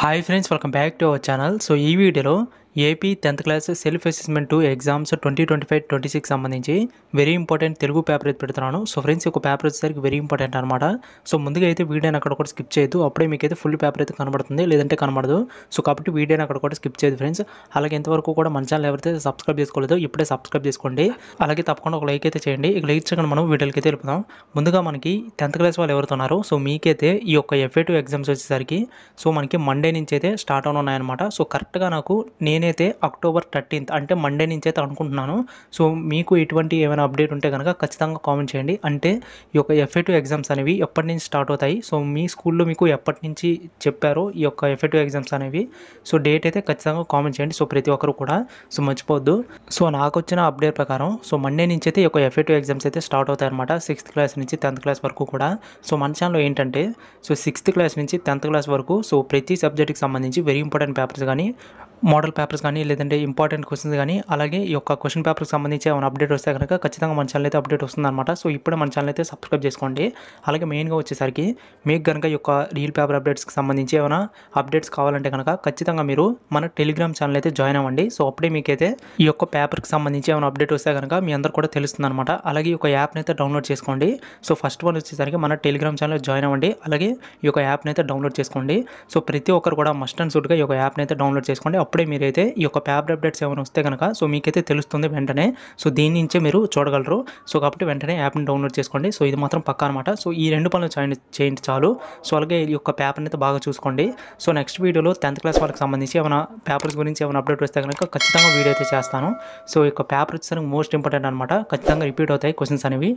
Hi friends, welcome back to our channel. So ఈ వీడియోలో AP 10th class self assessment exams 2025-26 సంబంధించి very important Telugu paper అయితే పెడుతున్నాను. So friends, ఒక paper వచ్చేసరికి వెరీ ఇంపార్టెంట్ అనమాట. సో ముందుగా అయితే వీడియోని అక్కడ కూడా స్కిప్ చేయొద్దు, అప్పుడే మీకు అయితే ఫుల్ పేపర్ అయితే కనబడుతుంది, లేదంటే కనబడదు. సో కాబట్టి వీడియోని అక్కడ కూడా స్కిప్ చేయదు ఫ్రెండ్స్. అలాగే ఇంతవరకు కూడా మన ఛానల్ ఎవరైతే సబ్స్క్రైబ్ చేసుకోలేదో ఇప్పుడే సబ్స్క్రైబ్ చేసుకోండి. అలాగే తప్పకుండా ఒక లైక్ అయితే చేయండి. ఇక లైక్ చేయకుండా మనం వీడియోకి అయితే వెళ్ళిపోదాం. ముందుగా మనకి 10th క్లాస్ వాళ్ళు ఎవరుతున్నారో సో మీకైతే ఈ యొక్క FA2 ఎగ్జామ్స్ వచ్చేసరికి సో మనకి మండే నుంచి అయితే స్టార్ట్ అవునాయన్నమాట. సో కరెక్ట్గా నాకు నేనైతే అక్టోబర్ 13th అంటే మండే నుంచి అయితే అనుకుంటున్నాను. సో మీకు ఎటువంటి ఏమైనా అప్డేట్ ఉంటే కనుక ఖచ్చితంగా కామెంట్ చేయండి. అంటే ఈ యొక్క FA2 ఎగ్జామ్స్ అనేవి ఎప్పటి నుంచి స్టార్ట్ అవుతాయి, సో మీ స్కూల్లో మీకు ఎప్పటి నుంచి చెప్పారో ఈ యొక్క FA2 ఎగ్జామ్స్ అనేవి, సో డేట్ అయితే ఖచ్చితంగా కామెంట్ చేయండి. సో ప్రతి ఒక్కరు కూడా సో మర్చిపోవద్దు. సో నాకు వచ్చిన అప్డేట్ ప్రకారం సో మండే నుంచి అయితే ఈ యొక్క FA2 ఎగ్జామ్స్ అయితే స్టార్ట్ అవుతాయి అనమాట. 6th క్లాస్ నుంచి 10th క్లాస్ వరకు కూడా. సో మన ఛానల్లో ఏంటంటే సో 6th క్లాస్ నుంచి 10th క్లాస్ వరకు సో ప్రతి సబ్జెక్ట్కి సంబంధించి వెరీ ఇంపార్టెంట్ పేపర్స్ కానీ, మోడల్ పేపర్స్ కానీ, లేదంటే ఇంపార్టెంట్ క్వశ్చన్స్ కానీ, అలాగే ఈ యొక్క క్వశ్చన్ పేపర్కి సంబంధించి ఏమైనా అప్డేట్ వస్తే కనుక ఖచ్చితంగా మన ఛానల్ అయితే అప్డేట్ వస్తుందన్నమాట. సో ఇప్పుడే మన ఛానల్ అయితే సబ్స్క్రైబ్ చేసుకోండి. అలాగే మెయిన్గా వచ్చేసరికి మీకు కనుక ఈ యొక్క రీల్ పేపర్ అప్డేట్స్కి సంబంధించి ఏమైనా అప్డేట్స్ కావాలంటే కనుక ఖచ్చితంగా మీరు మన టెలిగ్రామ్ ఛానల్ అయితే జాయిన్ అవ్వండి. సో అప్పుడే మీకైతే ఈ యొక్క పేపర్కి సంబంధించి ఏమైనా అప్డేట్ వస్తే కనుక మీ అందరూ కూడా తెలుస్తుందన్నమాట. అలాగే ఈ యొక్క యాప్ని అయితే డౌన్లోడ్ చేసుకోండి. సో ఫస్ట్ వన్ వచ్చేసరికి మన టెలిగ్రామ్ ఛానల్ జాయిన్ అవ్వండి. అలాగే ఈ యొక్క యాప్ని అయితే డౌన్లోడ్ చేసుకోండి. సో ప్రతి ఒక్కరు కూడా మస్ట్ అండ్ షుడ్గా ఈ యొక్క యాప్ని అయితే డౌన్లోడ్ చేసుకోండి. అప్పుడే మీరైతే ఈ యొక్క పేపర్ అప్డేట్స్ ఏమైనా వస్తే కనుక సో మీకైతే తెలుస్తుంది వెంటనే. సో దీని నుంచే మీరు చూడగలరు. సో కాబట్టి వెంటనే యాప్ని డౌన్లోడ్ చేసుకోండి. సో ఇది మాత్రం పక్కా అనమాట. సో ఈ రెండు పనులు చేయండి చాలు. సో అలాగే ఈ యొక్క పేపర్ని అయితే బాగా చూసుకోండి. సో నెక్స్ట్ వీడియోలో 10th క్లాస్ వాళ్ళకి సంబంధించి ఏమైనా పేపర్స్ గురించి ఏమైనా అప్డేట్ వస్తే కనుక ఖచ్చితంగా వీడియో అయితే చేస్తాను. సో ఈ యొక్క పేపర్ వచ్చేసరికి మోస్ట్ ఇంపార్టెంట్ అనమాట. ఖచ్చితంగా రిపీట్ అవుతాయి క్వశ్చన్స్ అనేవి.